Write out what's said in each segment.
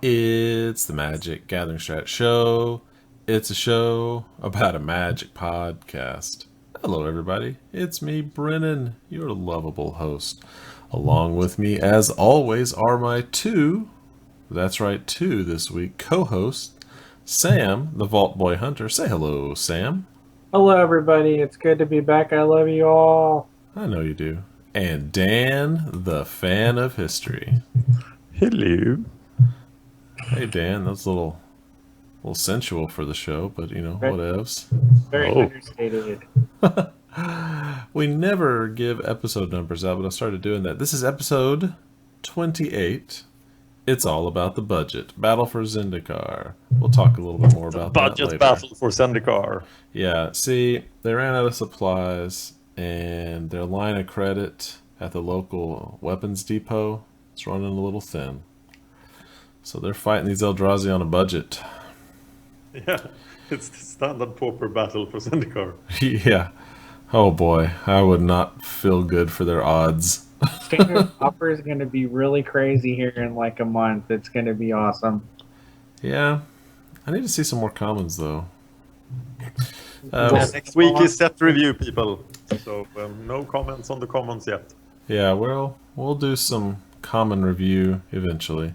It's the MagicGatheringStrat Show. It's a show about a magic podcast. Hello, everybody. It's me, Brennon, your lovable host. Along with me, as always, are my two this week, co-hosts, Sam, the Vault Boy Hunter. Say hello, Sam. Hello, everybody. It's good to be back. I love you all. I know you do. And Dan, the fan of history. Hello. Hey, Dan, that's a little sensual for the show, but whatevs. Very understated. We never give episode numbers out, but I started doing that. This is episode 28. It's all about the budget. Battle for Zendikar. We'll talk a little bit more about that later. Budget battle for Zendikar. Yeah, see, they ran out of supplies, and their line of credit at the local weapons depot is running a little thin. So they're fighting these Eldrazi on a budget. Yeah, it's the standard Pauper battle for Zendikar. Yeah. Oh boy, I would not feel good for their odds. Standard Pauper is going to be really crazy here in like a month. It's going to be awesome. Yeah. I need to see some more commons, though. Next week is set review, people. So no comments on the commons yet. Yeah, we'll do some common review eventually.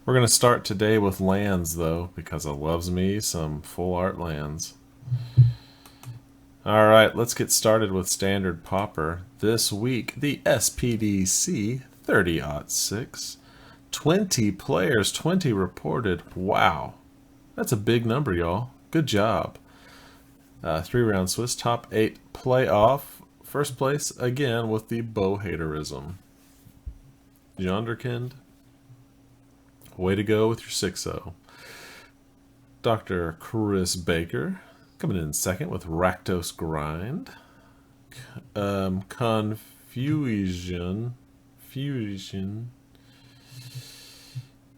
We're going to start today with lands, though, because it loves me some full art lands. All right, let's get started with Standard Pauper. This week, the SPDC 30-06. 20 players, 20 reported. Wow. That's a big number, y'all. Good job. 3-round Swiss, top 8 playoff. First place, again, with the Bowhaterism. Jonderkind. Way to go with your 6-0. Dr. Chris Baker coming in second with Rakdos Grind. Confusion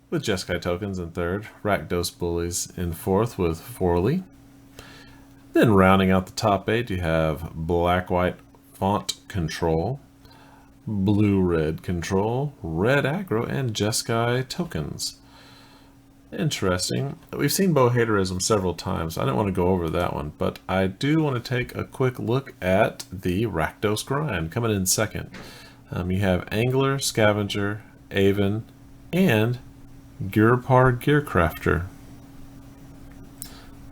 with Jeskai Tokens in third. Rakdos Bullies in fourth with Forley. Then rounding out the top 8, you have Black-White Font Control, Blue-Red Control, Red Aggro, and Jeskai Tokens. Interesting. We've seen Bowhaterism several times. I didn't want to go over that one, but I do want to take a quick look at the Rakdos Grind coming in second. You have Angler, Scavenger, Aven, and Gurpar Gearcrafter.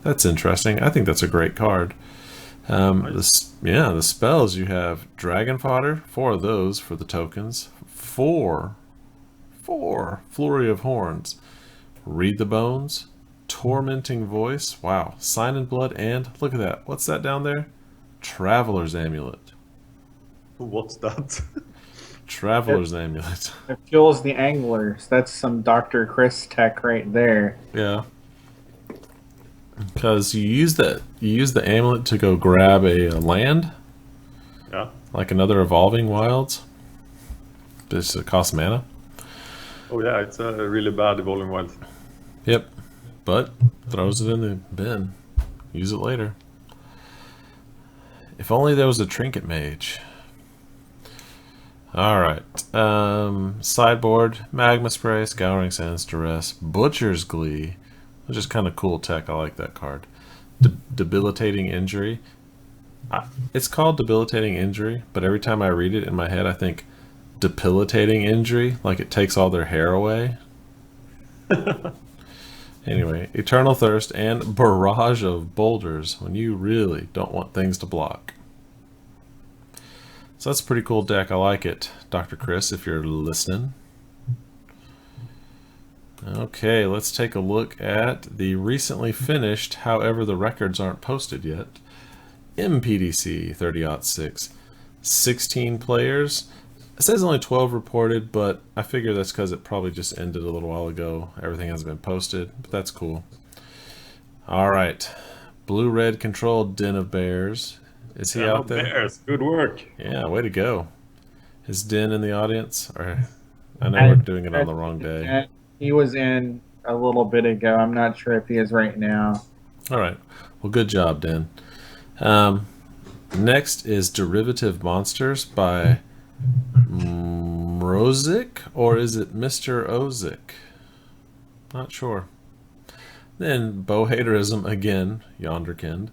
That's interesting. I think that's a great card. The spells, you have Dragon Fodder, 4 of those for the tokens. 4 Flurry of Horns. Read the Bones, Tormenting Voice, wow, Sign in Blood, and look at that. What's that down there? Traveler's Amulet. What's that? Traveler's Amulet. It fuels the anglers. That's some Dr. Chris tech right there. Yeah. Because you use the amulet to go grab a land. Yeah. Like another Evolving Wilds. But it costs mana. Oh yeah, it's a really bad Evolving Wild. Yep. But throws it in the bin. Use it later. If only there was a Trinket Mage. Alright. Sideboard, Magma Spray, Scouring Sands, Duress, Butcher's Glee. Which is kind of cool tech. I like that card. Debilitating Injury. It's called Debilitating Injury, but every time I read it in my head, I think debilitating injury, like it takes all their hair away. Anyway, Eternal Thirst and Barrage of Boulders when you really don't want things to block. So that's a pretty cool deck. I like it, Dr. Chris, if you're listening. Okay, let's take a look at the recently finished, however the records aren't posted yet, MPDC 30-06. 16 players. It says only 12 reported, but I figure that's because it probably just ended a little while ago. Everything hasn't been posted, but that's cool. Alright. Blue-Red Controlled Den of Bears. Is he out there? Bears, good work. Yeah, way to go. Is Den in the audience? Or I know we're doing it on the wrong day. He was in a little bit ago. I'm not sure if he is right now. Alright. Well, good job, Den. Next is Derivative Monsters by Mrozik, or is it Mr. Ozik? Not sure. Then Bowhaterism again, Yonderkind.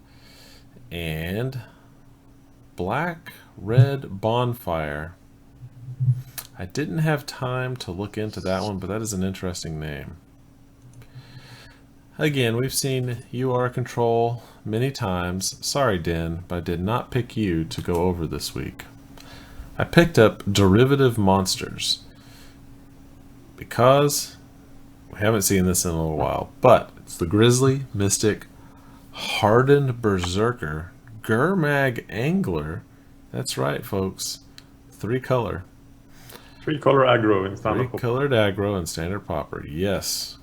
And Black Red Bonfire. I didn't have time to look into that one, but that is an interesting name. Again, we've seen UR Control many times. Sorry, Den, but I did not pick you to go over this week. I picked up Derivative Monsters because we haven't seen this in a little while, but it's the Grizzly, Mystic, Hardened Berserker, Gurmag Angler. That's right, folks. 3-color. 3-color aggro in standard Pauper. 3-colored aggro in standard Pauper, yes.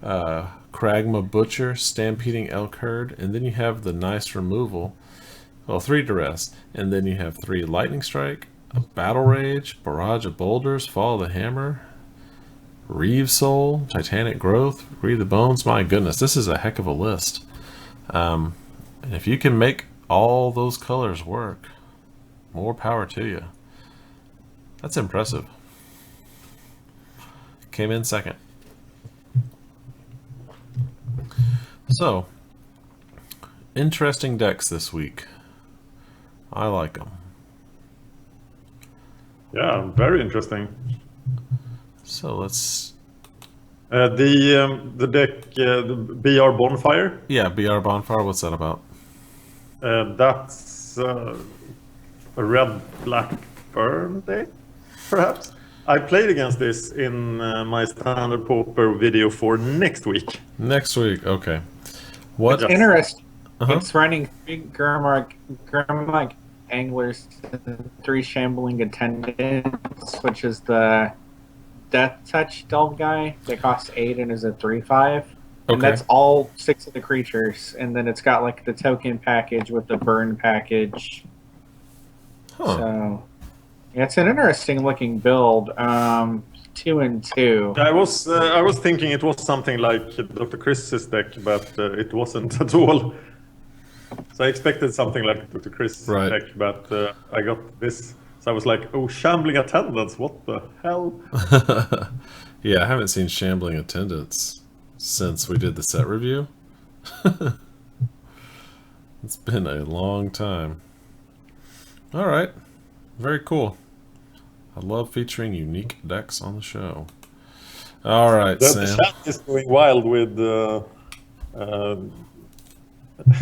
Kragma Butcher, Stampeding Elk Herd, and then you have the nice removal. Well, 3 Duress, and then you have 3 Lightning Strike, a Battle Rage, Barrage of Boulders, Fall of the Hammer, Reeve Soul, Titanic Growth, Reeve the Bones. My goodness, this is a heck of a list. And if you can make all those colors work, more power to you. That's impressive. Came in second. So, interesting decks this week. I like them. Yeah, very interesting. So let's... the deck, the BR Bonfire. Yeah, BR Bonfire, what's that about? That's a red-black burn deck, perhaps. I played against this in my standard Pauper video for next week. Next week, okay. What? Just- Interesting. Uh-huh. It's running 3 Gurmag Anglers, 3 Shambling Attendants, which is the Death Touch Delve guy that costs 8 and is a 3/5. And Okay. that's all 6 of the creatures. And then it's got like the token package with the burn package. Huh. So yeah, it's an interesting looking build. 2 and 2. I was thinking it was something like Dr. Chris's deck, but it wasn't at all. So I expected something like Dr. Chris' Right. deck, but I got this. So I was like, oh, Shambling Attendants, what the hell? Yeah, I haven't seen Shambling Attendants since we did the set review. It's been a long time. All right. Very cool. I love featuring unique decks on the show. All right, The Sam. chat is going wild with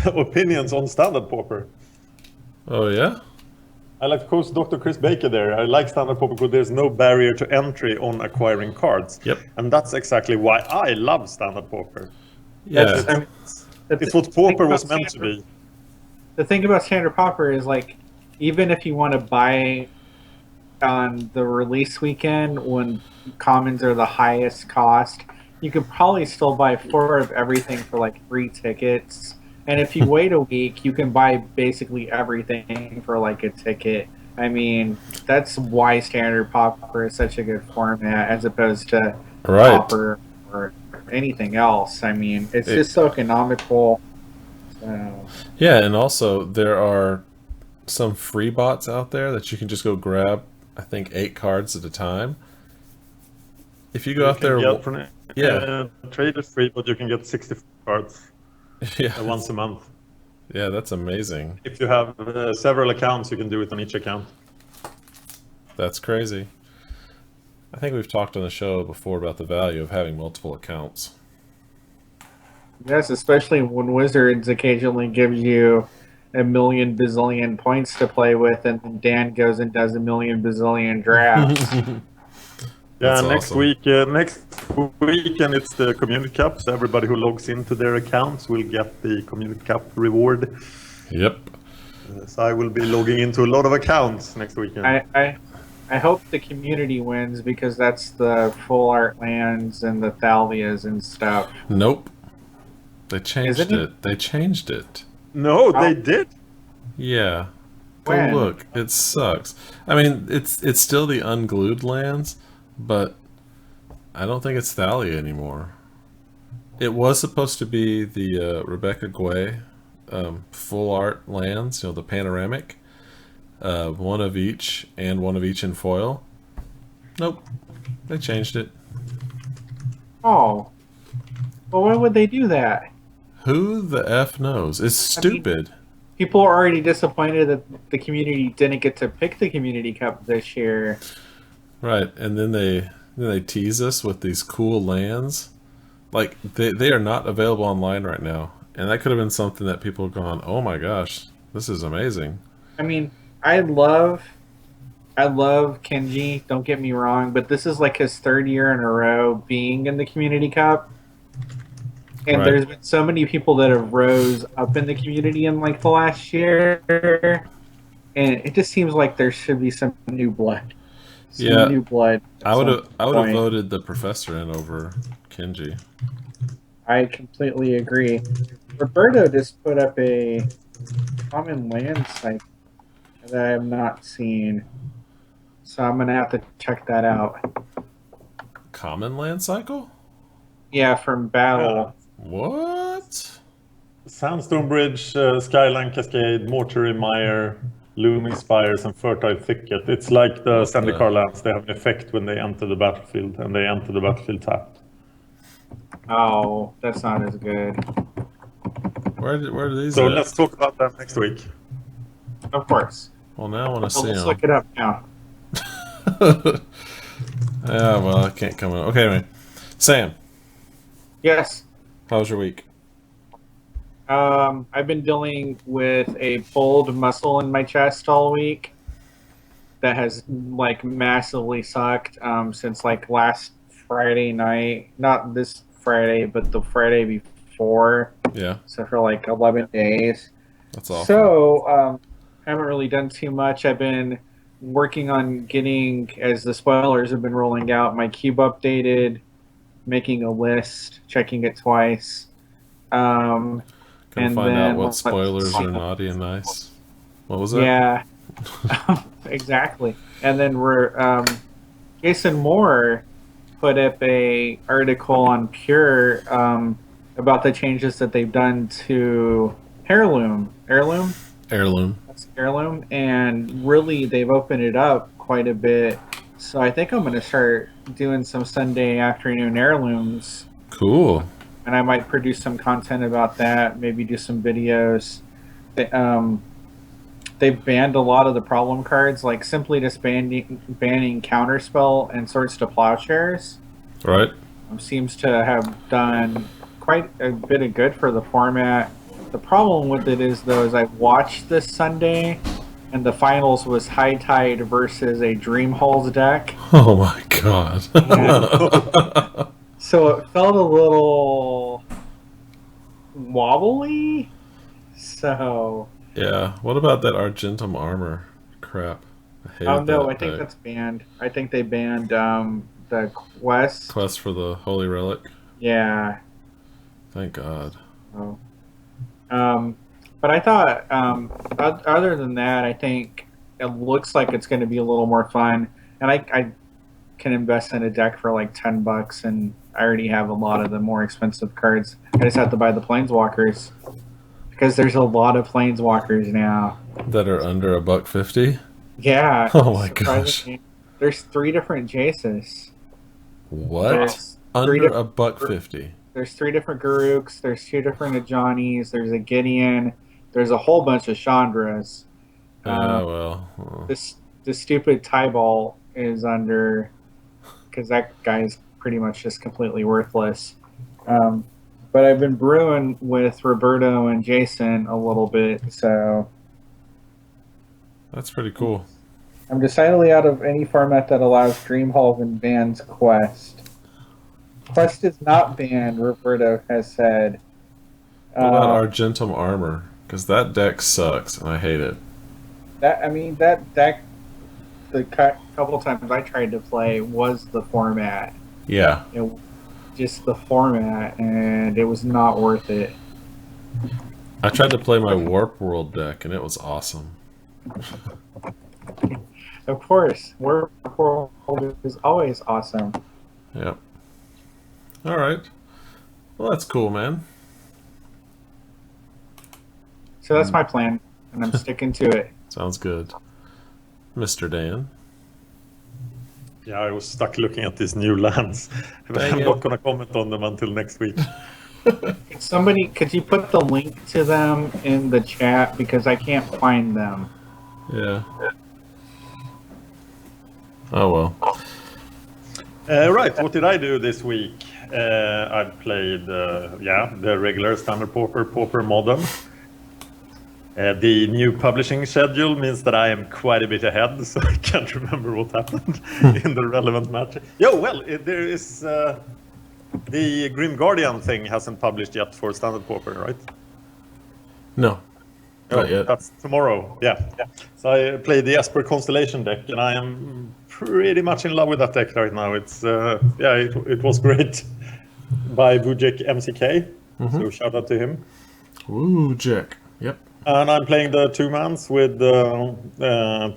opinions on standard Pauper. Oh, yeah? I like to quote Dr. Chris Baker there. I like standard Pauper because there's no barrier to entry on acquiring cards. Yep. And that's exactly why I love standard Pauper. Yeah. It's what Pauper was meant to be. The thing about Standard Pauper is, like, even if you want to buy on the release weekend when commons are the highest cost, you could probably still buy 4 of everything for like 3 tickets. And if you wait a week, you can buy basically everything for like a ticket. I mean, that's why Standard Pauper is such a good format as opposed to Right. Pauper or anything else. I mean, it's just so economical. So. Yeah, and also there are some free bots out there that you can just go grab, I think, 8 cards at a time. If you go out there... Yeah. Trade is free, but you can get 60 cards Yeah. once a month. Yeah, that's amazing. If you have several accounts, you can do it on each account. That's crazy. I think we've talked on the show before about the value of having multiple accounts. Yes, especially when Wizards occasionally gives you a million bazillion points to play with, and then Dan goes and does a million bazillion drafts. Yeah, That's next awesome. week, and it's the Community Cup, so everybody who logs into their accounts will get the Community Cup reward. Yep. So I will be logging into a lot of accounts next weekend. I hope the community wins because that's the full art lands and the Thalias and stuff. Nope. They changed Isn't it? it. They changed it. No, they did. Yeah. Go When? look. It sucks. I mean, it's still the unglued lands, but I don't think it's Thalia anymore. It was supposed to be the Rebecca Guay full art lands, the panoramic. One of each and one of each in foil. Nope. They changed it. Oh, well, why would they do that? Who the F knows? It's stupid. People are already disappointed that the community didn't get to pick the Community Cup this year. Right, and then they tease us with these cool lands. Like, they are not available online right now. And that could have been something that people have gone, oh my gosh, this is amazing. I mean, I love Kenji, don't get me wrong, but this is like his third year in a row being in the Community Cup. And Right. there's been so many people that have rose up in the community in like the last year. And it just seems like there should be some new blood. Yeah. New blood. I would have point. voted the professor in over Kenji. I completely agree. Roberto just put up a common land site that I have not seen. So I'm gonna have to check that out. Common land cycle? Yeah, from Battle. What? Sandstone Bridge, Skyline Cascade, Mortuary Mire, Looming Spires, and Fertile Thicket. It's like the Zendikar lands. They have an effect when they enter the battlefield, and they enter the battlefield tapped. Oh, that's not as good. Where are these So at? let's talk about that next week. Of course. Well, now I want to see Let's them. look it up now. Yeah, well, I can't come in. Okay, man. Sam, Yes. how was your week? I've been dealing with a pulled muscle in my chest all week that has like massively sucked since like last Friday night. Not this Friday, but the Friday before. Yeah, So for like 11 days. that's awful. So haven't really done too much. I've been working on getting, as the spoilers have been rolling out, my cube updated, making a list, checking it twice. Gonna and find out then what let's spoilers see. are naughty and nice. What was that? Yeah, exactly. And then we're Jason Moore put up a article on Pure about the changes that they've done to Heirloom, Heirloom. and really they've opened it up quite a bit. So I think I'm going to start doing some Sunday afternoon heirlooms, Cool. and I might produce some content about that. Maybe do some videos. They've banned a lot of the problem cards, like simply just banning Counterspell and Swords to Plowshares. Right. Seems to have done quite a bit of good for the format. The problem with it is, though, is I watched this Sunday, and the finals was High Tide versus a Dream Halls deck. Oh my god. So it felt a little wobbly. So Yeah. What about that Argentum armor crap? I hated oh no, that I think deck. that's banned. I think they banned the quest. Quest for the Holy Relic. Yeah. Thank God. Oh. But I thought, other than that, I think it looks like it's going to be a little more fun. And I can invest in a deck for like $10, and I already have a lot of the more expensive cards. I just have to buy the Planeswalkers because there's a lot of Planeswalkers now. That are under $1.50. Yeah. Oh my gosh. surprisingly. There's 3 different Jaces. What? There's Under three $1.50. There's 3 different Garuks. There's 2 different Ajanis. There's a Gideon. There's a whole bunch of Chandras. Well. The stupid Tybalt is under, because that guy's pretty much just completely worthless. But I've been brewing with Roberto and Jason a little bit, so That's pretty cool. I'm decidedly out of any format that allows Dreamhalls and bans Quest. Quest is not banned, Roberto has said. What about Argentum armor? Because that deck sucks and I hate it. That deck, the couple times I tried to play, was the format. Yeah. It, just the format, and it was not worth it. I tried to play my Warp World deck and it was awesome. Of course, Warp World is always awesome. Yep. Alright. Well, that's cool, man. So that's my plan, and I'm sticking to it. Sounds good. Mr. Dan. Yeah, I was stuck looking at these new lands. Dang I'm it. not going to comment on them until next week. Somebody, could you put the link to them in the chat because I can't find them. Yeah. Oh well. Right, what did I do this week? I played, the regular standard Pauper Modern. The new publishing schedule means that I am quite a bit ahead, so I can't remember what happened in the relevant match. There is the Grim Guardian thing hasn't published yet for standard Pauper, right? No. Not yet. That's tomorrow. Yeah. So I played the Esper Constellation deck, and I am pretty much in love with that deck right now. It's it was great by Vujek MCK. So shout out to him. Ooh, Jack. Yep. And I'm playing the 2-mans with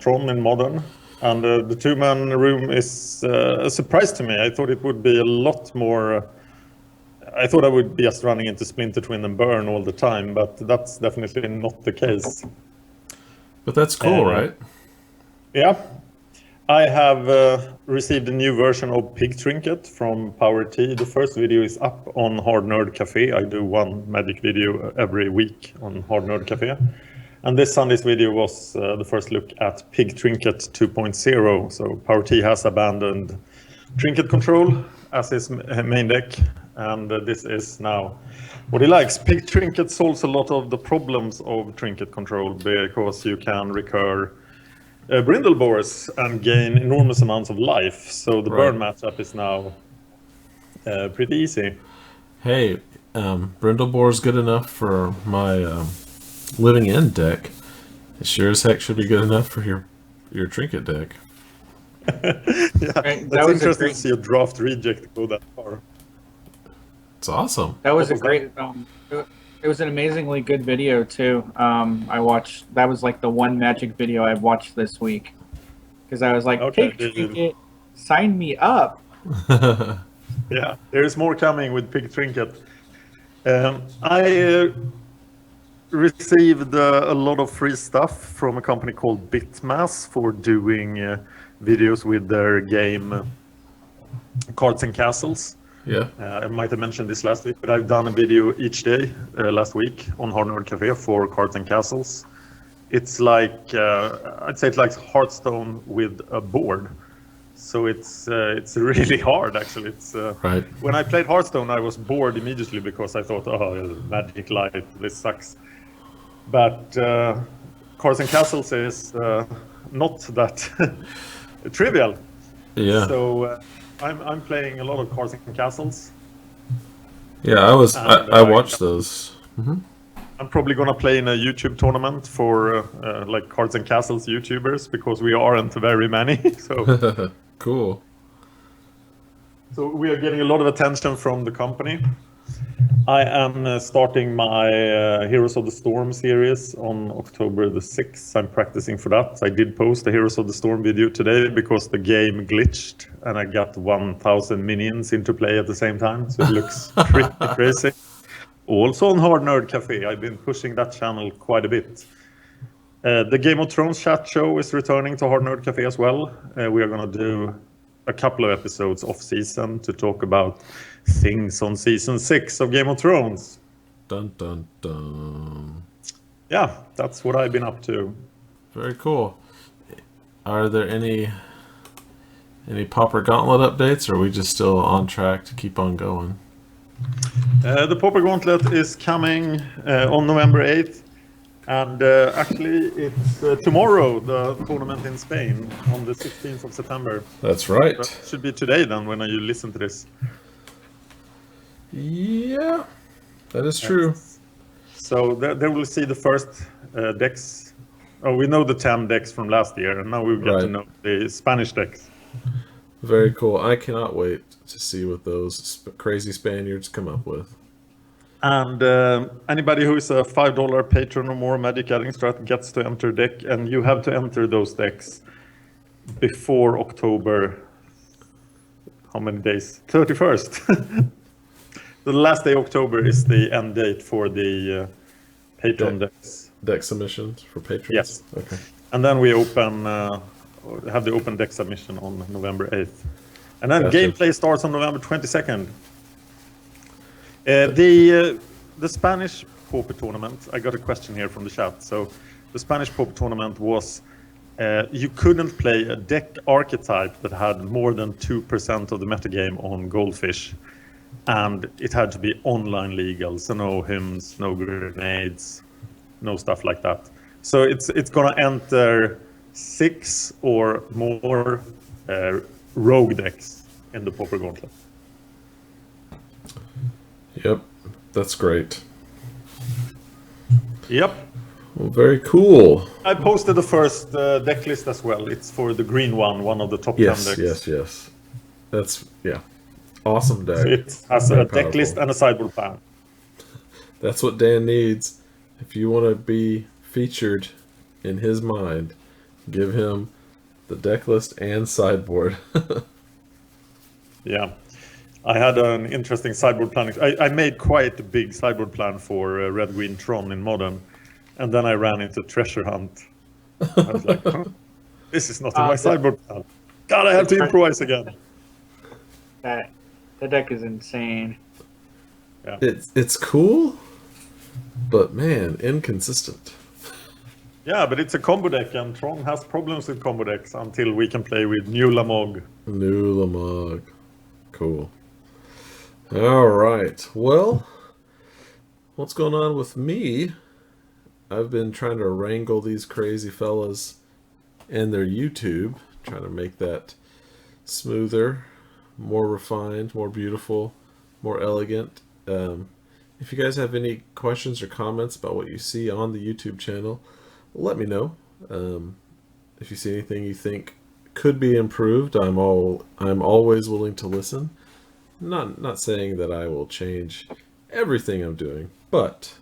Tron in Modern. And the 2-man room is a surprise to me. I thought it would be a lot more. I thought I would be just running into Splinter Twin and Burn all the time, but that's definitely not the case. But that's cool, right? Yeah. I have received a new version of Pig Trinket from Power T. The first video is up on Hard Nerd Cafe. I do one Magic video every week on Hard Nerd Cafe. And this Sunday's video was the first look at Pig Trinket 2.0. So Power T has abandoned Trinket Control as his main deck. And this is now what he likes. Pig Trinket solves a lot of the problems of Trinket Control because you can recur Brindlebores and gain enormous amounts of life. So the burn matchup is now pretty easy. Hey, Brindlebore's good enough for my Living End deck. It sure as heck should be good enough for your Trinket deck. Yeah, Right, that's interesting to see a draft reject go that far. It's awesome. That was a great. It was an amazingly good video too. I watched. That was like the one Magic video I watched this week because I was like, Okay, "Pig Trinket, sign me up." Yeah, there's more coming with Pig Trinket. I received a lot of free stuff from a company called Bitmass for doing videos with their game Cards and Castles. Yeah. I might have mentioned this last week, but I've done a video each day last week on Hard Nerd Cafe for Cards and Castles. It's like I'd say it's like Hearthstone with a board. So it's really hard actually. It's Right. When I played Hearthstone, I was bored immediately because I thought, oh, Magic Light, this sucks. But Cards and Castles is not that trivial. Yeah. So I'm playing a lot of Cards and Castles. Yeah, I watched those. I'm probably gonna play in a YouTube tournament for like Cards and Castles YouTubers because we aren't very many. So Cool. So we are getting a lot of attention from the company. I am starting my Heroes of the Storm series on October the 6th. I'm practicing for that. I did post a Heroes of the Storm video today because the game glitched and I got 1,000 minions into play at the same time. So it looks pretty crazy. Also on Hard Nerd Cafe, I've been pushing that channel quite a bit. The Game of Thrones chat show is returning to Hard Nerd Cafe as well. We are going to do a couple of episodes off season to talk about things on season 6 of Game of Thrones. Dun dun dun. Yeah, that's what I've been up to. Very cool. Are there any Pauper Gauntlet updates, or are we just still on track to keep on going? The Pauper Gauntlet is coming on November 8th. And actually, it's tomorrow, the tournament in Spain, on the 16th of September. That's right. That should be today then, when you listen to this. Yeah, that is true. So there we'll see the first decks. Oh, we know the 10 decks from last year, and now we get to know the Spanish decks. Very cool. I cannot wait to see what those crazy Spaniards come up with. And anybody who is a $5 patron or more Magic Gathering Strat gets to enter deck, and you have to enter those decks before October. How many days? 31st. The last day of October is the end date for the patron decks. Deck submissions for patrons? Yes. Okay. And then we open have the open deck submission on November 8th. And then Gotcha. gameplay starts on November 22nd. The Spanish Pauper tournament, I got a question here from the chat. So the Spanish Pauper tournament was, you couldn't play a deck archetype that had more than 2% of the metagame on Goldfish. And it had to be online legal, so no hymns, no grenades, no stuff like that. So it's gonna enter 6 or more rogue decks in the Pauper Gauntlet. Yep, that's great. Yep. Well, very cool. I posted the first deck list as well. It's for the green one of the top 10 decks. Yes. That's, yeah. Awesome deck. It has Very a deck powerful. list and a sideboard plan. That's what Dan needs. If you want to be featured in his mind, give him the deck list and sideboard. Yeah. I had an interesting sideboard planning. I made quite a big sideboard plan for Red Green Tron in Modern, and then I ran into Treasure Hunt. I was like, huh? This is not in my sideboard plan. God, I have to improvise again. That deck is insane. Yeah. It's cool, but man, inconsistent. Yeah, but it's a combo deck, and Tron has problems with combo decks until we can play with New Lamog. New Lamog. Cool. All right. Well, what's going on with me? I've been trying to wrangle these crazy fellas and their YouTube, trying to make that smoother, more refined, more beautiful, more elegant. If you guys have any questions or comments about what you see on the YouTube channel, let me know. If you see anything you think could be improved, I'm always willing to listen. Not saying that I will change everything I'm doing, but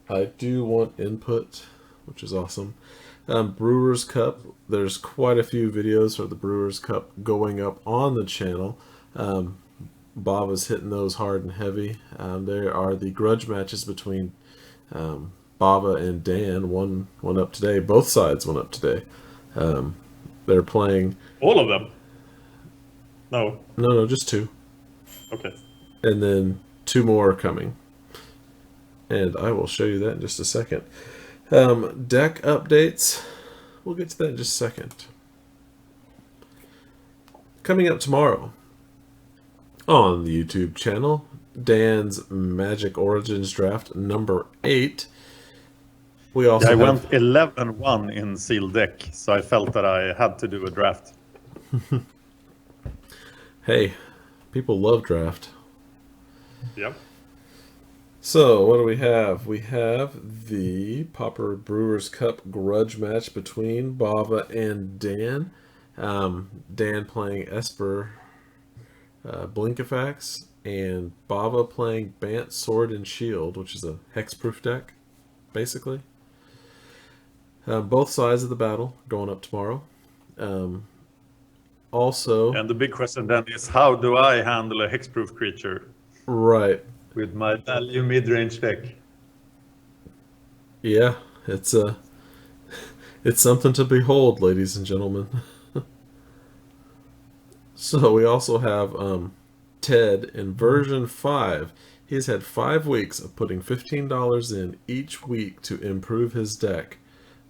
I do want input, which is awesome. Brewers Cup, there's quite a few videos for the Brewers Cup going up on the channel. Bob is hitting those hard and heavy. There are the grudge matches between Bava and Dan. One up today. Both sides went up today. They're playing... All of them? No, just 2. Okay. And then 2 more are coming. And I will show you that in just a second. Deck updates. We'll get to that in just a second. Coming up tomorrow on the YouTube channel, Dan's Magic Origins Draft number 8. We also I went 11-1 in sealed deck, so I felt that I had to do a draft. Hey, people love draft. Yep. So, what do we have? We have the Pauper Brewers Cup grudge match between Bava and Dan. Dan playing Esper Blinkifax, and Bava playing Bant Sword and Shield, which is a hexproof deck, basically. Both sides of the battle going up tomorrow. Also... And the big question then is, how do I handle a hexproof creature? Right. With my value mid-range deck. Yeah, it's something to behold, ladies and gentlemen. So we also have Ted in version 5. He's had 5 weeks of putting $15 in each week to improve his deck.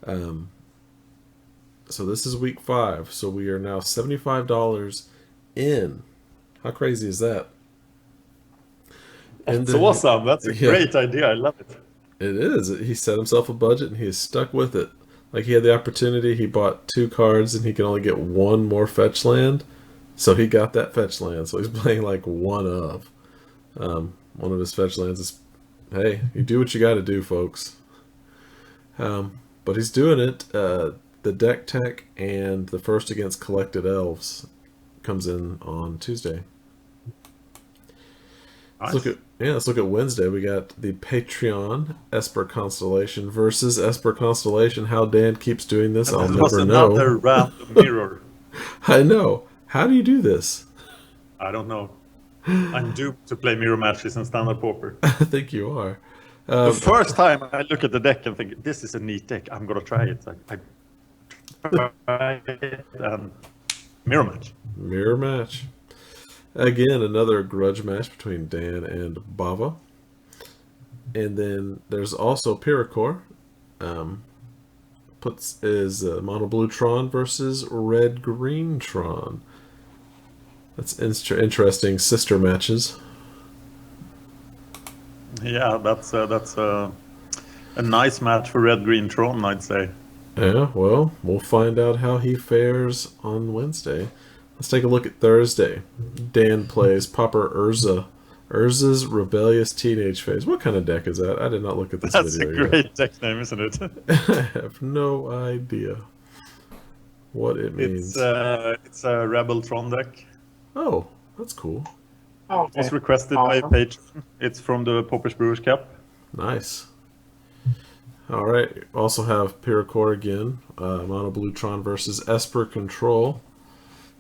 So this is week 5. So we are now $75 in. How crazy is that? And that's awesome. That's a great idea. I love it. It is. He set himself a budget and he is stuck with it. Like, he had the opportunity. He bought 2 cards and he can only get 1 more fetch land. So he got that fetch land. So he's playing like one of his fetch lands is, hey, you do what you got to do, folks. But he's doing it. The deck tech and the first against collected elves comes in on Tuesday. Nice. Let's look at Wednesday. We got the Patreon Esper Constellation versus Esper Constellation. How Dan keeps doing this, I'll never know. Another random mirror. I know. How do you do this? I don't know. I'm duped to play mirror matches in standard Pauper. I think you are. The first time I look at the deck and think, this is a neat deck, I'm going to try it. and mirror match. Mirror match. Again, another grudge match between Dan and Bava. And then there's also Pyrrhicor. Is Mono Blue Tron versus Red Green Tron. That's interesting sister matches. Yeah, that's a nice match for Red Green Tron, I'd say. Yeah, well, we'll find out how he fares on Wednesday. Let's take a look at Thursday. Dan plays Pauper Urza. Urza's Rebellious Teenage Phase. What kind of deck is that? I did not look at this That's video a great deck name, isn't it? I have no idea what it means. It's a Rebel Tron deck. Oh, that's cool. Oh, It was requested by a patron. It's from the Pauper's Brewers Cup. Nice. All right. Also have Pyrrhicor again. Mono Blue Tron versus Esper Control.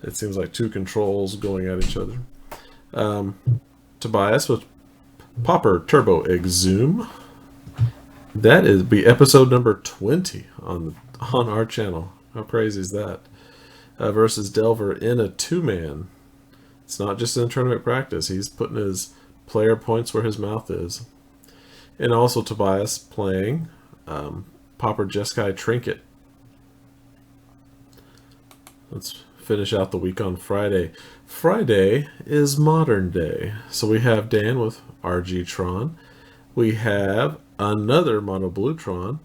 It seems like two controls going at each other. Tobias with Pauper Turbo Exhume. That is be episode number 20 on our channel. How crazy is that? Versus Delver in a two-man. It's not just in tournament practice. He's putting his player points where his mouth is. And also Tobias playing Pauper Jeskai Trinket. Let's finish out the week on Friday. Friday is Modern Day. So we have Dan with RG Tron. We have another Mono Blue Tron.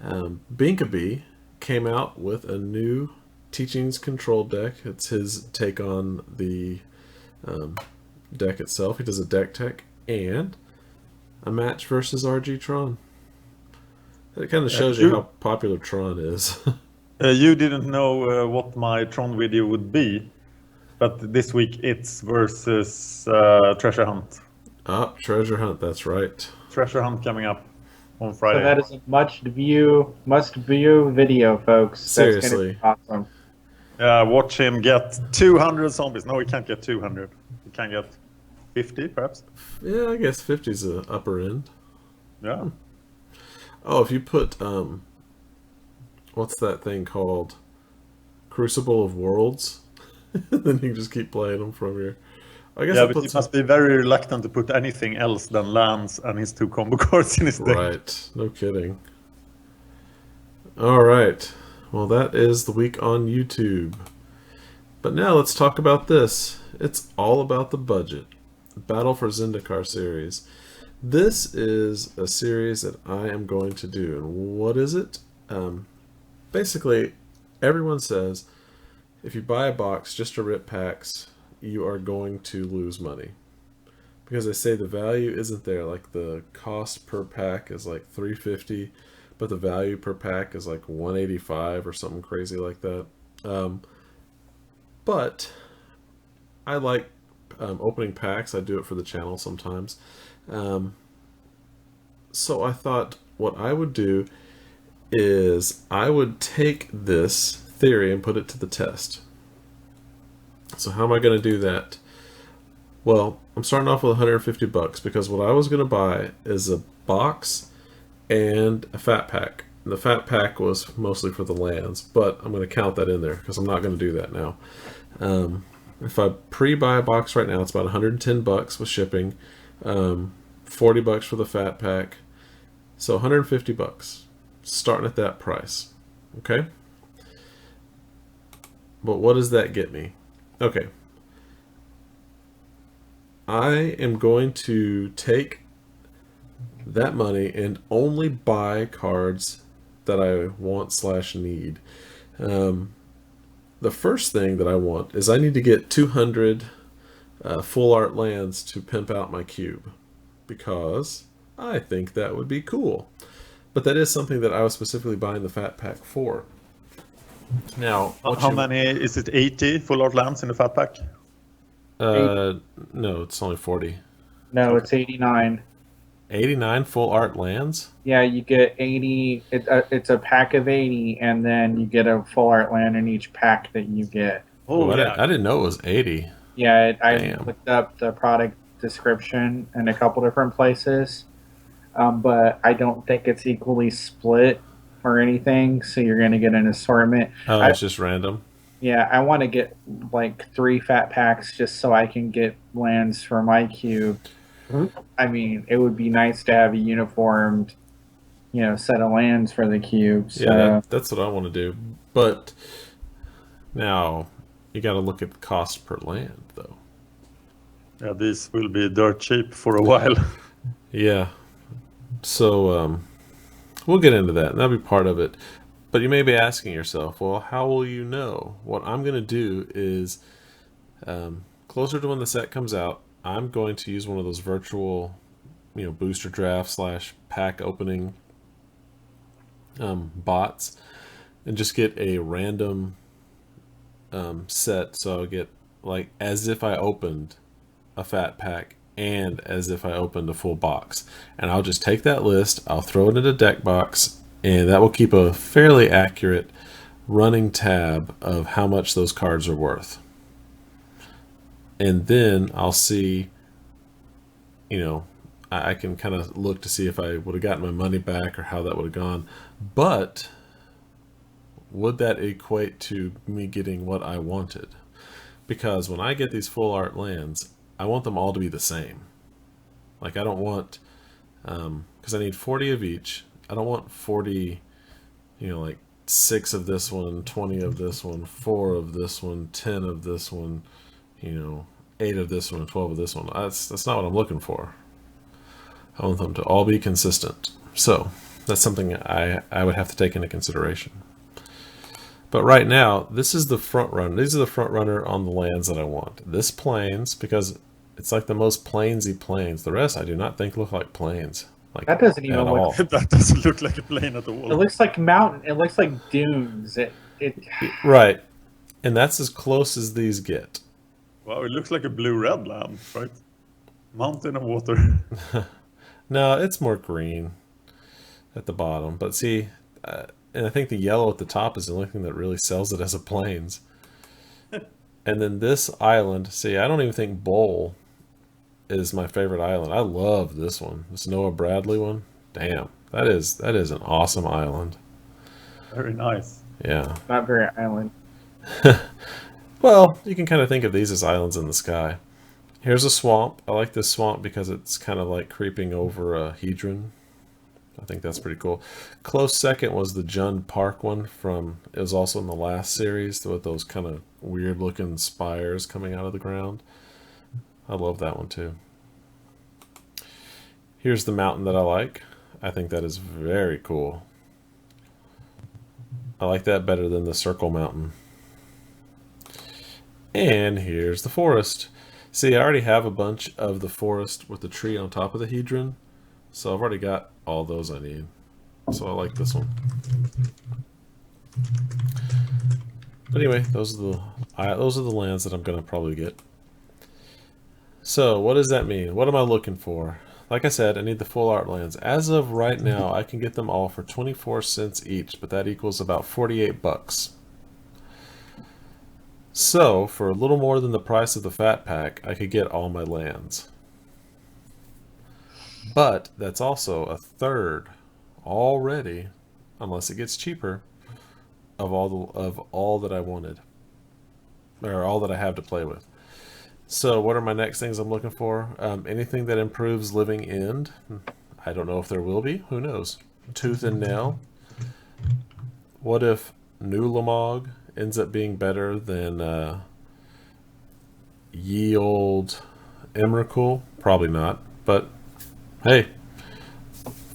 Binkabee came out with a new Teachings Control deck. It's his take on the deck itself. He does a deck tech and a match versus RG Tron. It kind of shows you how popular Tron is. You didn't know what my Tron video would be, but this week it's versus Treasure Hunt. Ah, Treasure Hunt, that's right. Treasure Hunt coming up on Friday. So that is a must view video, folks. Seriously. That's gonna be awesome. Watch him get 200 zombies. No, he can't get 200. He can get 50, perhaps. Yeah, I guess 50 is the upper end. Yeah. Oh, if you put, what's that thing called? Crucible of Worlds? Then you can just keep playing them from here. I guess But he must be very reluctant to put anything else than lands and his two combo cards in his deck. Right, no kidding. All right, well that is the week on YouTube. But now let's talk about this. It's all about the budget. Battle for Zendikar series. This is a series that I am going to do. And what is it? Basically, everyone says if you buy a box just to rip packs, you are going to lose money. Because they say the value isn't there. Like the cost per pack is like $3.50, but the value per pack is like $185 or something crazy like that. But I like opening packs. I do it for the channel sometimes. So I thought what I would do is I would take this theory and put it to the test. So how am I going to do that? Well, I'm starting off with $150 because what I was going to buy is a box and a fat pack. And the fat pack was mostly for the lands, but I'm going to count that in there because I'm not going to do that now. If I pre-buy a box right now, it's about $110 with shipping, $40 for the fat pack, so $150, starting at that price. Okay. But what does that get me? Okay. I am going to take that money and only buy cards that I want/need. The first thing that I want is I need to get 200 full art lands to pimp out my cube because I think that would be cool. But that is something that I was specifically buying the fat pack for. Now, how many is it? 80 full art lands in the fat pack? No, it's only 40. No, it's 89. 89 full art lands? Yeah, you get 80. It's a pack of 80, and then you get a full art land in each pack that you get. Oh, yeah. I didn't know it was 80. Yeah, I looked up the product description in a couple different places, but I don't think it's equally split or anything, so you're going to get an assortment. Oh, it's just random. Yeah, I want to get like 3 fat packs just so I can get lands for my cube. I mean, it would be nice to have a uniformed, set of lands for the cube. So. Yeah, that's what I want to do. But now you got to look at the cost per land, though. Yeah, these will be dirt cheap for a while. Yeah. So we'll get into that, and that'll be part of it. But you may be asking yourself, well, how will you know? What I'm going to do is, closer to when the set comes out, I'm going to use one of those virtual, booster draft / pack opening bots, and just get a random set. So I'll get like as if I opened a fat pack and as if I opened a full box. And I'll just take that list, I'll throw it in a deck box, and that will keep a fairly accurate running tab of how much those cards are worth. And then I'll see, I can kind of look to see if I would have gotten my money back or how that would have gone. But would that equate to me getting what I wanted? Because when I get these full art lands, I want them all to be the same. Like I don't want, because I need 40 of each. I don't want 40, like 6 of this one, 20 of this one, 4 of this one, 10 of this one, 8 of this one, and 12 of this one. That's not what I'm looking for. I want them to all be consistent. So that's something I would have to take into consideration. But right now, this is the front runner. These are the front runner on the lands that I want. This plains, because it's like the most plainsy plains. The rest I do not think look like plains. Like that doesn't even look. That doesn't look like a plane at all. It looks like mountain. It looks like dunes. Right, and that's as close as these get. Wow, it looks like a blue-red land, right? Mountain and water. No, it's more green at the bottom. But see, and I think the yellow at the top is the only thing that really sells it as a plains. And then this island, see, I don't even think Bowl is my favorite island. I love this one. This Noah Bradley one. Damn, that is an awesome island. Very nice. Yeah. Not very island. Well, you can kind of think of these as islands in the sky. Here's a swamp. I like this swamp because it's kind of like creeping over a hedron. I think that's pretty cool. Close second was the Jund Park one it was also in the last series with those kind of weird looking spires coming out of the ground. I love that one too. Here's the mountain that I like. I think that is very cool. I like that better than the circle mountain. And here's the forest. See, I already have a bunch of the forest with the tree on top of the hedron. So I've already got all those I need. So I like this one. But anyway, those are the lands that I'm going to probably get. So what does that mean? What am I looking for? Like I said, I need the full art lands. As of right now, I can get them all for 24 cents each, but that equals about 48 bucks. So, for a little more than the price of the fat pack, I could get all my lands. But that's also a third already, unless it gets cheaper, of all that I wanted, or all that I have to play with. So what are my next things I'm looking for? Anything that improves Living End. I don't know if there will be. Who knows? Tooth and Nail. What if Nulamog ends up being better than Ye Old Emrakul? Probably not. But hey,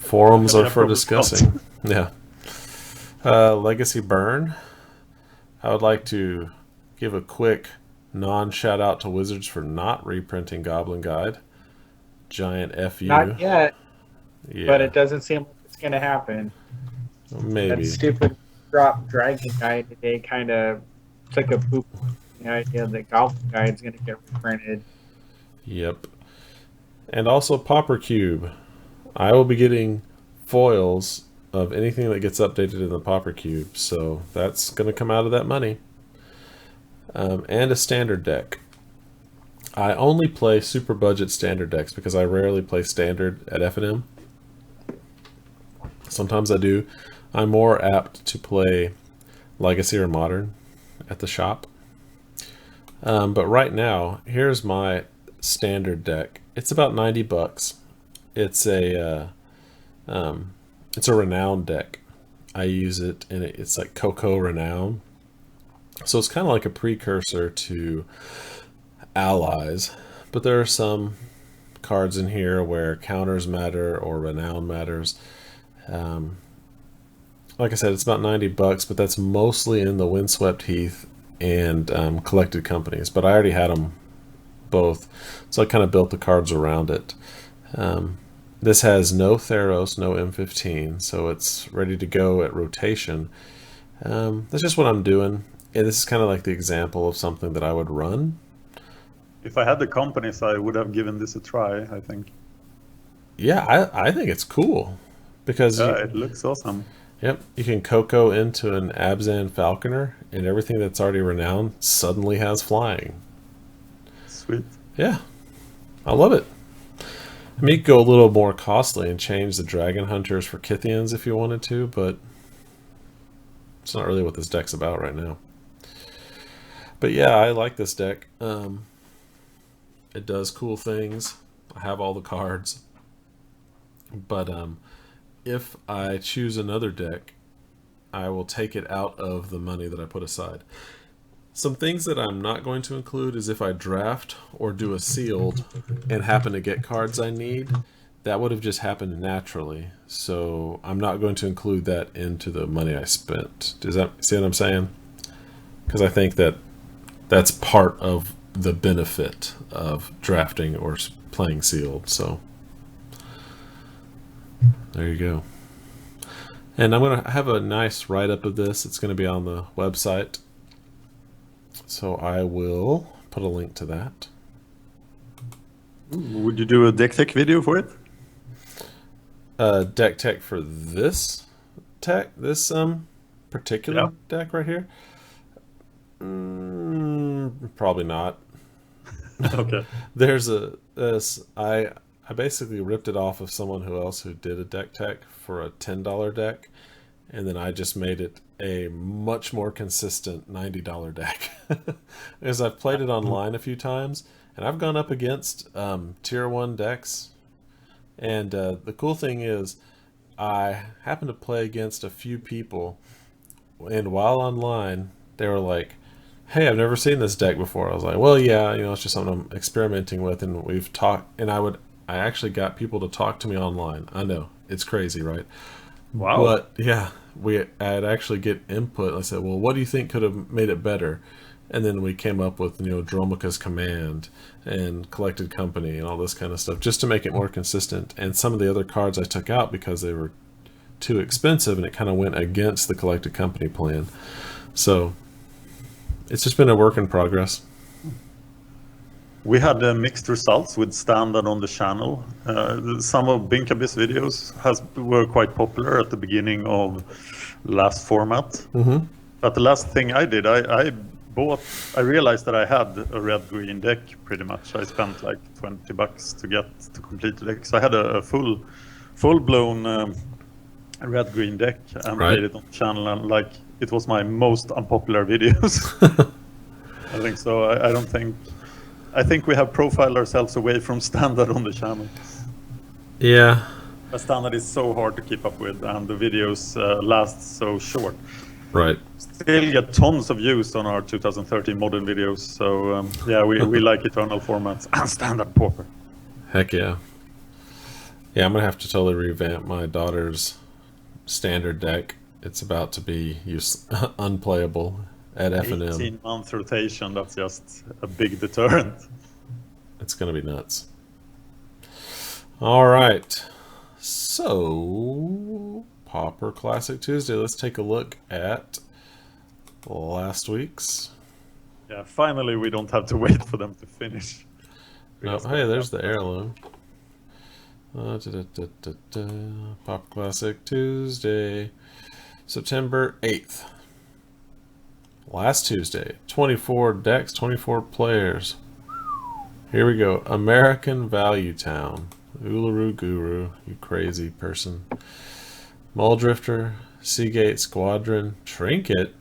forums are for discussing. Yeah. Legacy Burn. I would like to give a quick non-shout out to Wizards for not reprinting Goblin Guide. Giant FU. Not yet. Yeah. But it doesn't seem like it's going to happen. Maybe. That stupid drop Dragon Guide today kind of took a poop on the idea that Goblin Guide's going to get reprinted. Yep. And also Pauper Cube. I will be getting foils of anything that gets updated in the Pauper Cube, so that's going to come out of that money. And a standard deck. I only play super budget standard decks because I rarely play standard at F&M. Sometimes I do. I'm more apt to play Legacy or Modern at the shop. But right now, here's my standard deck. It's about $90. It's a Renown deck. I use it, and it's like Coco Renown. So it's kind of like a precursor to Allies, but there are some cards in here where counters matter or Renown matters. Like I said, it's about $90, but that's mostly in the Windswept Heath and Collected Companies. But I already had them both, so I kind of built the cards around it. This has no Theros, no M15, so it's ready to go at rotation. That's just what I'm doing, and this is kind of like the example of something that I would run. If I had the companies, I would have given this a try, I think. Yeah, I think it's cool because it looks awesome. Yep, you can Coco into an Abzan Falconer, and everything that's already renowned suddenly has flying. Sweet. Yeah, I love it. I mean, you could go a little more costly and change the Dragon Hunters for Kythians if you wanted to, but it's not really what this deck's about right now. But yeah, I like this deck. It does cool things. I have all the cards. But if I choose another deck, I will take it out of the money that I put aside. Some things that I'm not going to include is if I draft or do a sealed and happen to get cards I need, that would have just happened naturally. So I'm not going to include that into the money I spent. Does that see what I'm saying? Because I think that that's part of the benefit of drafting or playing sealed. So there you go. And I'm going to have a nice write-up of this. It's going to be on the website. So I will put a link to that. Would you do a deck tech video for it? Deck tech for this particular deck right here? Probably not. Okay. I basically ripped it off of someone else who did a deck tech for a $10 deck, and then I just made it a much more consistent $90 deck. As I've played it online a few times, and I've gone up against tier 1 decks, and the cool thing is I happened to play against a few people, and while online they were like, hey, I've never seen this deck before. I was like, well, yeah, it's just something I'm experimenting with, and we've talked, and I actually got people to talk to me online. I know, it's crazy, right? Wow. But yeah, I'd actually get input. I said, well, what do you think could have made it better? And then we came up with, Dromica's Command and Collected Company and all this kind of stuff, just to make it more consistent. And some of the other cards I took out because they were too expensive, and it kind of went against the Collected Company plan. So it's just been a work in progress. We had mixed results with standard on the channel. Some of Binkabis videos were quite popular at the beginning of last format. Mm-hmm. But the last thing I did, I realized that I had a red-green deck pretty much. I spent like $20 to complete the deck. So I had a full-blown red-green deck and played it on the channel, and like it was my most unpopular videos. I think so. I think we have profiled ourselves away from standard on the channel. Yeah. The standard is so hard to keep up with, and the videos last so short. Right. Still get tons of views on our 2013 modern videos. So yeah, we like eternal formats and standard Pauper. Heck yeah. Yeah, I'm going to have to totally revamp my daughter's standard deck. It's about to be unplayable at F&M. 18-month rotation, that's just a big deterrent. It's going to be nuts. All right. So, Pauper Classic Tuesday. Let's take a look at last week's. Yeah, finally we don't have to wait for them to finish. No, hey, there's the heirloom. Pauper Classic Tuesday, September 8th. Last Tuesday, 24 decks, 24 players. Here we go. American Value Town. Uluru Guru, you crazy person. Muldrifter, Seagate Squadron Trinket.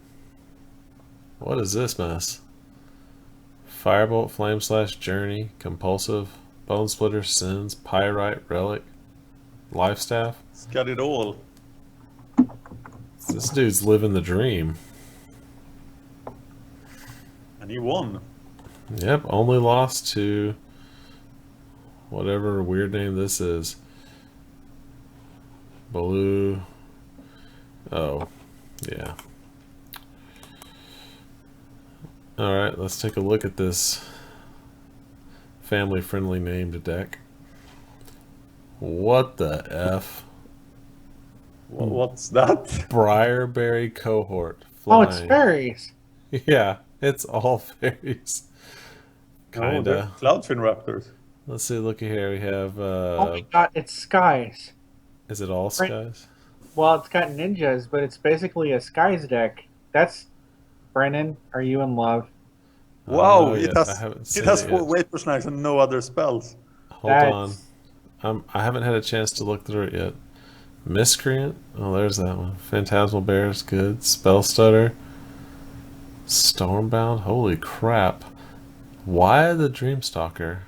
What is this mess? Firebolt, Flame Slash, Journey, Compulsive, Bone Splitter, Sins, Pyrite, Relic, Life Staff. It's got it all. This dude's living the dream. And he won. Yep, only lost to whatever weird name this is. Blue. Oh, yeah. Alright, let's take a look at this family-friendly named deck. What the F? What's that? Briarberry Cohort. Oh, it's Flying. fairies. Yeah, it's all fairies. Oh, they're Kinda. Cloudfin Raptors. Let's see, looky here. We have, Oh my god, it's skies. is it all Right. skies? Well, it's got ninjas, but it's basically a skies deck. That's Brennon. Are you in love? Wow, Oh, it yeah, I has haven't it seen has it 4 yet. Vapor Snacks and no other spells. Hold on. I haven't had a chance to look through it yet. Miscreant? Oh, there's that one. Phantasmal Bear is good. Spell Stutter. Stormbound? Holy crap. Why the Dreamstalker?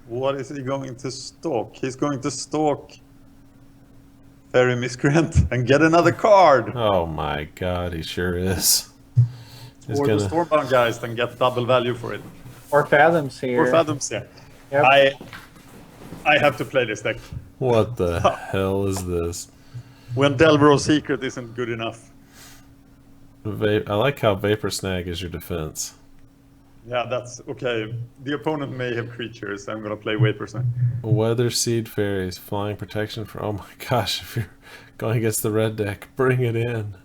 What is he going to stalk? He's going to stalk Fairy Miscreant and get another card. Oh my god, he sure is. He's Or the gonna... Stormbound guys and get double value for it. Or Fathom Seer. Or Fathom Seer. Yep. I have to play this deck. What the hell is this? When Delvero's Secret isn't good enough. I like how Vapor Snag is your defense. Yeah, that's okay. The opponent may have creatures. I'm gonna play Vapor Snake. Weather Seed Fairies, flying protection for. Oh my gosh, if you're going against the red deck, bring it in.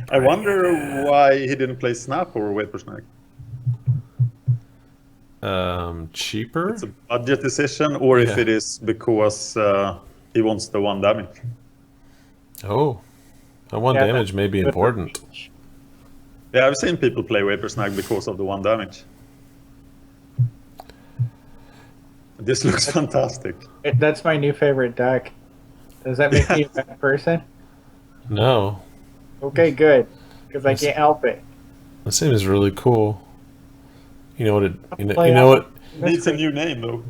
I wonder why he didn't play Snap or Vapor Snake. Cheaper? It's a budget decision, or if Yeah. it is because he wants the 1 damage. Oh, that one Yeah, damage may be important. Yeah, I've seen people play Vapor Snag because of the 1 damage. This looks fantastic. That's my new favorite deck. Does that make me a bad person? No, Okay, good. Because I Yes. can't help it. this seems really cool. You know what it? You know, Play you know out. what? It needs a new name though.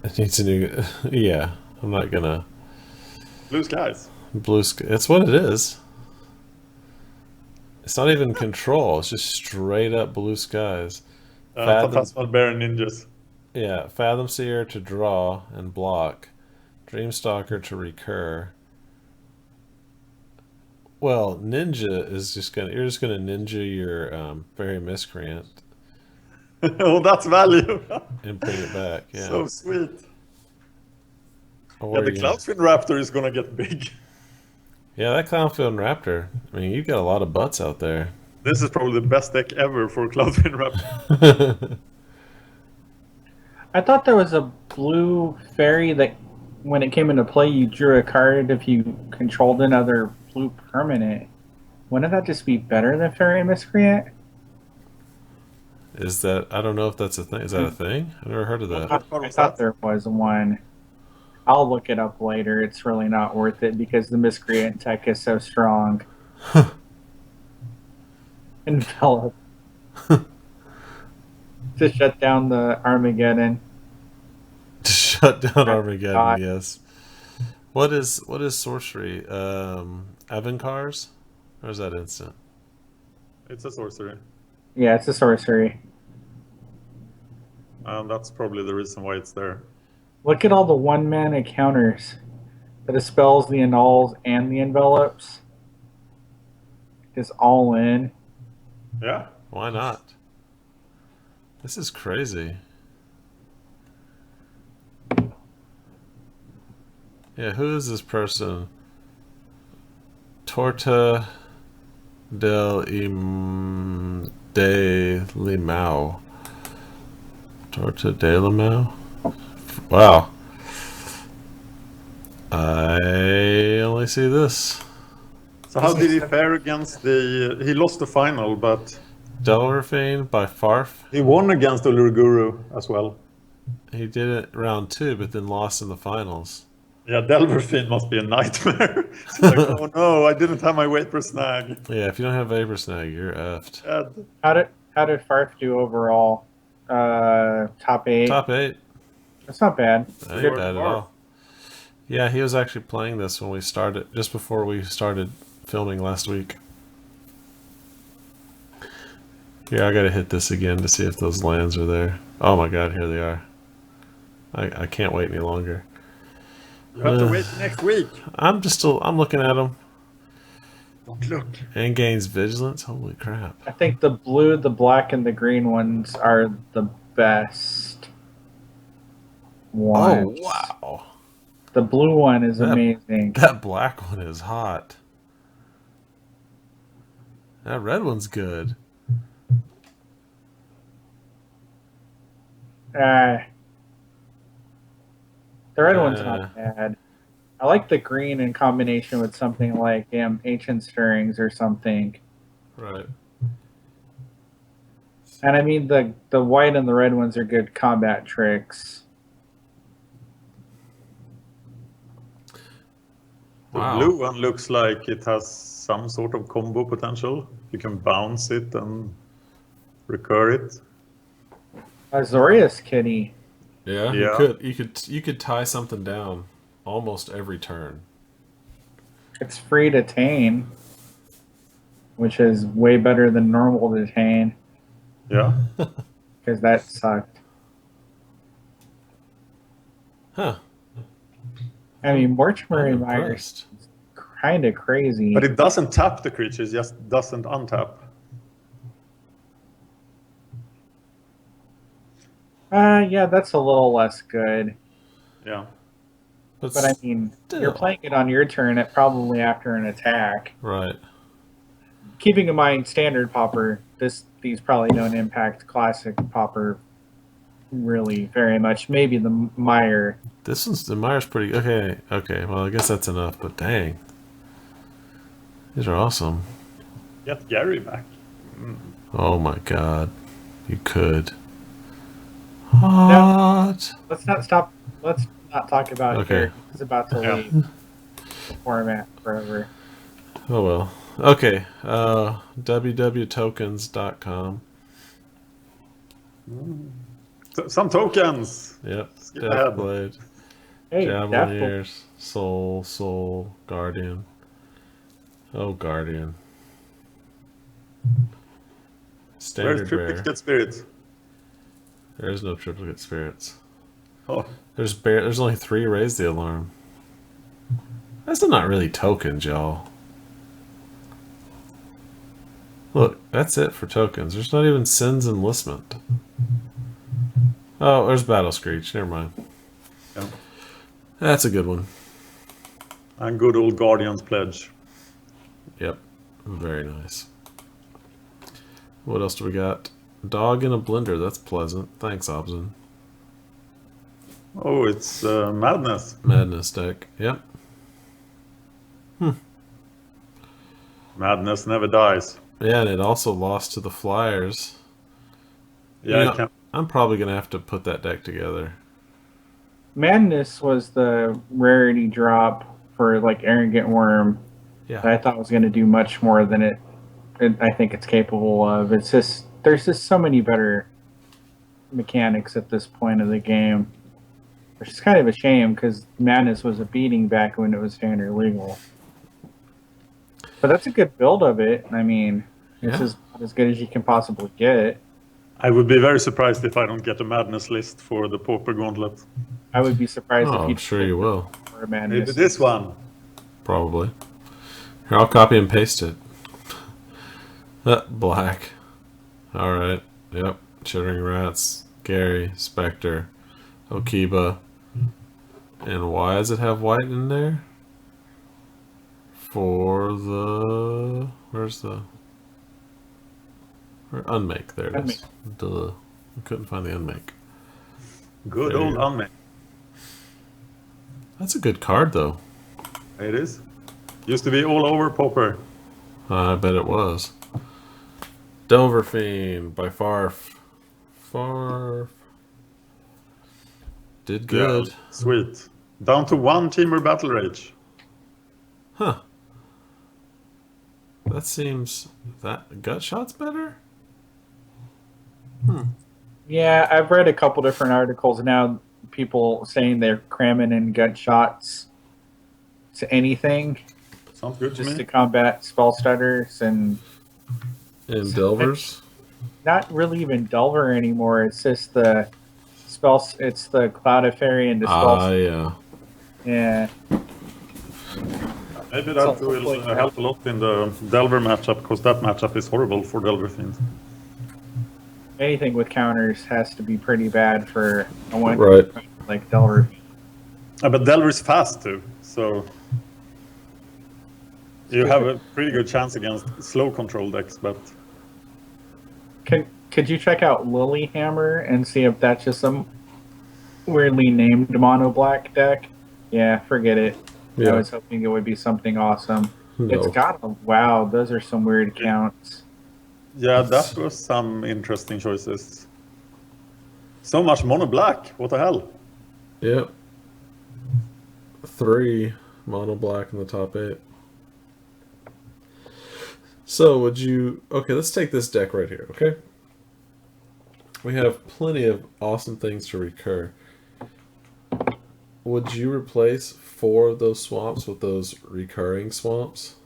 It needs a new. Yeah, I'm not gonna Blue Skies. blue sky. It's what it is. It's not even control. It's just straight up blue skies. Fathom- Phantasmal Bear and Ninjas. Yeah, Fathom Seer to draw and block, Dreamstalker to recur. Well, Ninja is just gonna. You're just gonna ninja your Fairy Miscreant Oh, that's value. and bring it back. Yeah. So sweet. Or Yeah, the you- Cloudfin Raptor is gonna get big. Yeah, that Clownfield Raptor. I mean, you got a lot of butts out there. This is probably the best deck ever for Cloudfin Raptor. I thought there was a blue fairy that, when it came into play, you drew a card if you controlled another blue permanent. Wouldn't that just be better than Fairy Miscreant? Is that? I don't know if that's a thing. Is that a thing? I've never heard of that. What I was thought that? there was one. I'll look it up later. It's really not worth it because the Miscreant tech is so strong. Envelop. To shut down the Armageddon. To shut down Armageddon. God. Yes. What is sorcery? Avancars, or is that instant? It's a sorcery. Yeah, it's a sorcery. That's probably the reason why it's there. Look at all the 1-mana counters. The dispels, the annuls, and the envelopes. Just all in. Yeah. Why not? This is crazy. Yeah, who is this person? Torta de Limao. Torta de Limao? Wow. I only see this. So how did he fare against the... He lost the final, but Delrafane by Farf. he won against Uluruguru as well. He did it round 2, but then lost in the finals. Yeah, Delver must be a nightmare. It's like, oh no, I didn't have my Vapor Snag. Yeah, if you don't have Vapor Snag, you're effed. How did Farf do overall? Top 8. Top 8. That's not bad. That ain't bad at all. Yeah, he was actually playing this when we started, just before we started filming last week. Yeah, I gotta hit this again to see if those lands are there. Oh my god, here they are. I can't wait any longer. You have to wait next week. I'm looking at them. Don't look. And gains vigilance. Holy crap! I think the blue, the black, and the green ones are the best ones. Oh wow! The blue one is amazing. That black one is hot. That red one's good. The red one's not bad. I like the green in combination with something like Ancient Stirrings or something. Right. And I mean the white and the red ones are good combat tricks. The blue one looks like it has some sort of combo potential. You can bounce it and recur it. Azorius Kitty. Yeah, you could tie something down almost every turn. It's free to tame, which is way better than normal to tame. Yeah. Because that sucked. Huh. I mean, Mortuary Mire is kind of crazy. But it doesn't tap the creatures, just doesn't untap. Yeah, that's a little less good. Yeah. But I mean, you're playing it on your turn, probably after an attack. Right. Keeping in mind, standard Pauper, these probably don't impact classic Pauper really very much. Maybe the Mire. The Mire's pretty okay. Okay, well I guess that's enough. But dang, these are awesome. Get Gary back. Oh my god, you could. What? Let's not stop. Let's not talk about it. Okay. He's about to leave format forever. Oh well. Okay. www.tokens.com. Some tokens. Yep. Skip ahead. Deathblade. Hey, Javeliers. Soul. Guardian. Oh, Guardian. Standard Where's Triplicate Spirits? There is no triplicate spirits. Oh. There's only 3 Raise the Alarm. That's not really tokens, y'all. Look, that's it for tokens. There's not even Sin's Enlistment. Oh, there's Battle Screech. Never mind. Yeah. That's a good one. And good old Guardian's Pledge. Yep. Very nice. What else do we got? Dog in a blender. That's pleasant. Thanks, Obson. Oh, it's Madness. Madness deck. Yep. Madness never dies. Yeah, and it also lost to the Flyers. Yeah, I'm probably going to have to put that deck together. Madness was the rarity drop for like Arrogant Worm. Yeah. That I thought was going to do much more than I think it's capable of. It's just there's just so many better mechanics at this point of the game. Which is kind of a shame because Madness was a beating back when it was standard legal. But that's a good build of it. I mean, it's as good as you can possibly get. I would be very surprised if I don't get a Madness list for the Pauper Gauntlet. I would be surprised if I'm sure you will. For a Madness. Maybe this one. Probably. Here, I'll copy and paste it. Black. Alright. Yep. Chittering Rats. Gary. Spectre. Okiba. And why does it have white in there? For the... Where's the... Unmake. There it is. Duh. I couldn't find the Unmake. Good old Unmake. That's a good card, though. It is. Used to be all over Pauper. I bet it was. Delver Fiend by Farf. Did good. Yeah, sweet. Down to 1 Teamer Battle Rage. Huh. That seems... That gut shot's better? Yeah, I've read a couple different articles now. People saying they're cramming in gut shots to anything Sounds good to just me. to combat spell stutters and Delvers? not really even Delver anymore. It's just the spells. It's the Cloud of Fairy and Dispel. Yeah. Yeah. Maybe that will help a lot in the Delver matchup, because that matchup is horrible for Delver themes. Anything with counters has to be pretty bad for a one Right. like Delver. But Delver is fast too, so you have a pretty good chance against slow control decks. But Could you check out Lilyhammer and see if that's just some weirdly named mono black deck? Yeah, forget it. Yeah. I was hoping it would be something awesome. No. It's got a wow. Those are some weird counts. yeah, that was some interesting choices. So much mono black. What the hell? Yep. 3 mono black in the top 8. So would you... Okay, let's take this deck right here, okay? We have plenty of awesome things to recur. Would you replace 4 of those swamps with those recurring swamps?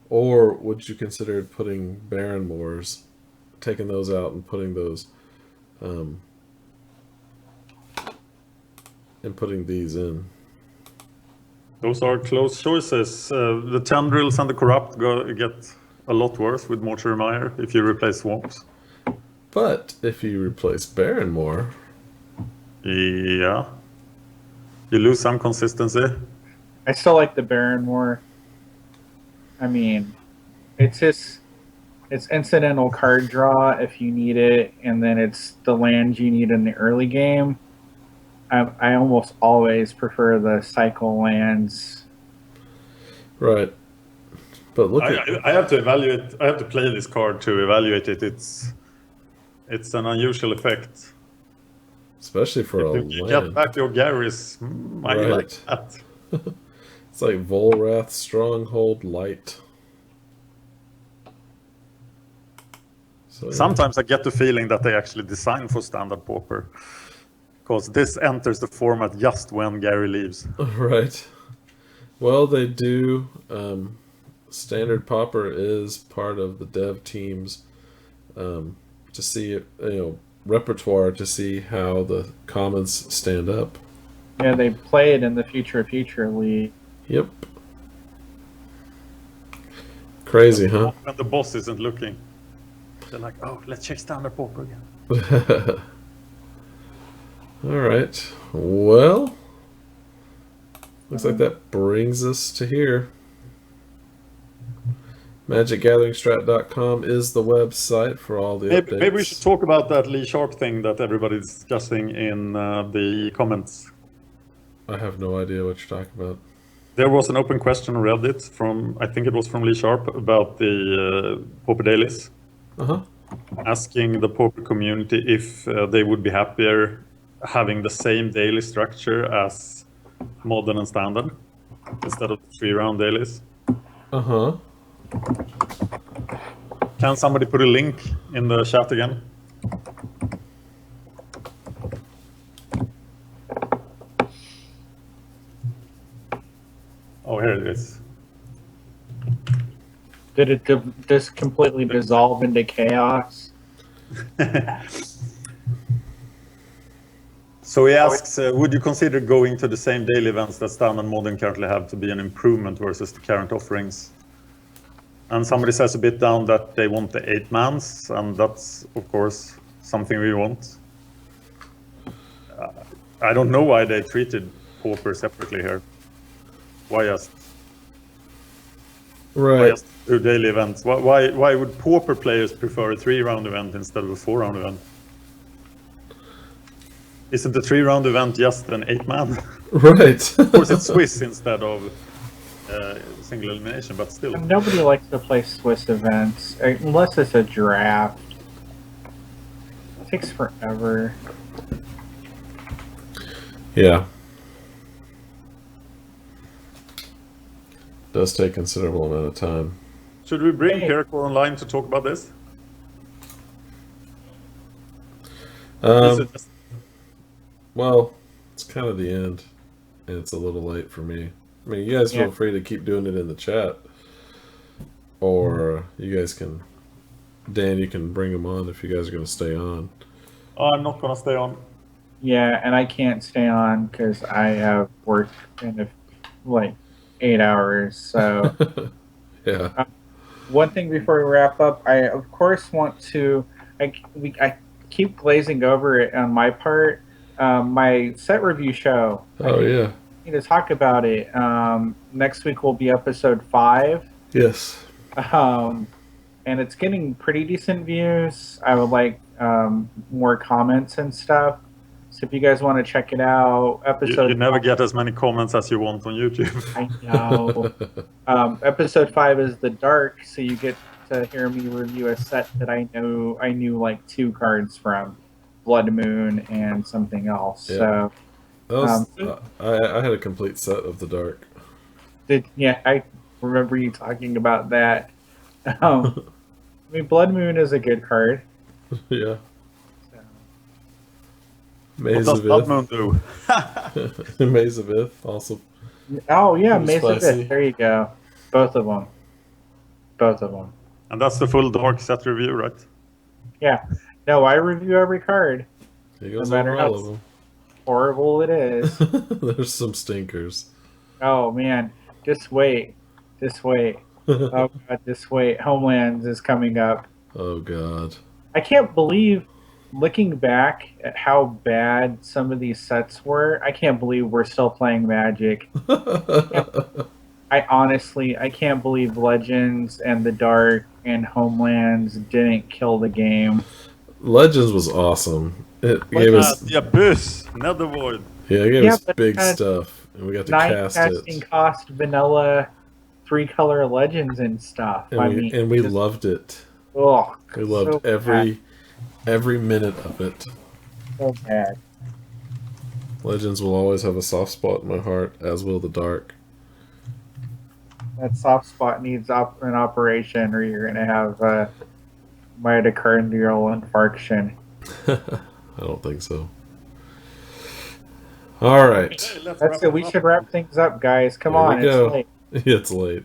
Or would you consider putting Barren Moors, taking those out and putting those... and putting these in? Those are close choices. The Tendrils and the Corrupt get a lot worse with Mortuary Mire if you replace swamps. But if you replace Barrenmore, Yeah. You lose some consistency. I still like the Baron more. I mean, it's incidental card draw if you need it, and then it's the land you need in the early game. I almost always prefer the cycle lands. right? But look at I have to evaluate. I have to play this card to evaluate it. It's an unusual effect. especially for a If you get land. back your Garrus, I Right. like that. It's like Volrath Stronghold Light. So, yeah. Sometimes I get the feeling that they actually designed for standard Pauper, because this enters the format just when Gary leaves. Right. Well, they do. Standard Pauper is part of the dev teams to see, repertoire to see how the commons stand up. Yeah, they play it in the Future League. Yep. Crazy, huh? When the boss isn't looking, they're like, "Oh, let's check standard Pauper again." All right. Well, looks like that brings us to here. MagicGatheringStrat.com is the website for all the updates. Maybe we should talk about that Lee Sharp thing that everybody's discussing in the comments. I have no idea what you're talking about. There was an open question on Reddit from, I think it was from Lee Sharp, about the Pauper dailies, asking the Pauper community if they would be happier having the same daily structure as modern and standard instead of 3-round dailies. Can somebody put a link in the chat again? Oh, here it is. Did it just completely dissolve into chaos? So he asks, would you consider going to the same daily events that Standard and Modern currently have to be an improvement versus the current offerings? And somebody says a bit down that they want the 8-mans, and that's, of course, something we want. I don't know why they treated Pauper separately here. Why just do daily events? Why would Pauper players prefer a 3-round event instead of a 4-round event? Isn't the 3-round event just an 8-man? Right. Of course, it's Swiss instead of single elimination, but still. Nobody likes to play Swiss events unless it's a draft. It takes forever. Yeah. does take a considerable amount of time. Should we bring Pirko online to talk about this? Well, it's kind of the end, and it's a little late for me. I mean, you guys feel free to keep doing it in the chat, or you guys can, Dan, you can bring them on if you guys are going to stay on. I'm not going to stay on. Yeah, and I can't stay on because I have work in like 8 hours. So, yeah. One thing before we wrap up, I of course want to. I keep glazing over it on my part. My set review show. Oh yeah. I need to talk about it. Next week will be episode 5. Yes. And it's getting pretty decent views. I would like more comments and stuff. So if you guys want to check it out, you never get as many comments as you want on YouTube. I know. Episode 5 is the dark, so you get to hear me review a set that I knew like 2 cards from, Blood Moon and something else. Yeah. So I had a complete set of the dark. I remember you talking about that. I mean, Blood Moon is a good card. Yeah. What does Blood Moon do? Maze of Ith also. Oh yeah, Maze of Ith. There you go. Both of them. And that's the full dark set review, right? Yeah. No, I review every card. He goes no matter all of them. Horrible it is. There's some stinkers. Oh man, just wait. Oh god, just wait. Homelands is coming up. Oh god. I can't believe, looking back at how bad some of these sets were, I can't believe we're still playing Magic. I can't believe Legends and the Dark and Homelands didn't kill the game. Legends was awesome. It gave us the Abyss, Nethervoid. Yeah, it gave us big stuff, and we got to cast it. 9 casting cost vanilla 3-color Legends and stuff. And we loved it. Oh, we loved every minute of it. So bad. Legends will always have a soft spot in my heart, as will the Dark. That soft spot needs an operation, or you're going to have mitochondrial infarction. I don't think so. All right. That's it. We should wrap things up, guys. Come on. It's late. It's late.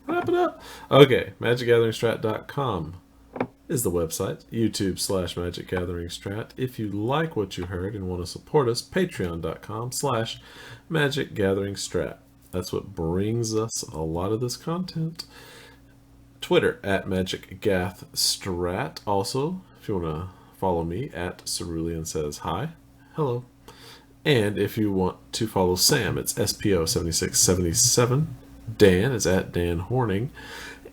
Wrap it up. Okay. MagicGatheringStrat.com is the website. YouTube/MagicGatheringStrat. If you like what you heard and want to support us, Patreon.com/MagicGatheringStrat. That's what brings us a lot of this content. Twitter @MagicGathStrat. Also, if you want to follow me @Cerulean Says Hi. Hello. And if you want to follow Sam, it's SPO7677. Dan is @Dan Horning.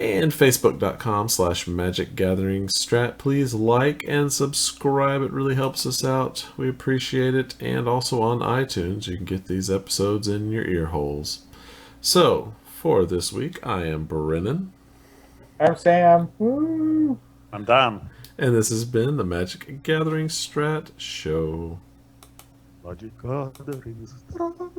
And Facebook.com/MagicGatheringStrat. Please like and subscribe. It really helps us out. We appreciate it. And also on iTunes, you can get these episodes in your ear holes. So, for this week, I am Brennon. I'm Sam. Woo. I'm Dan. And this has been the Magic Gathering Strat Show. Magic Gathering Strat.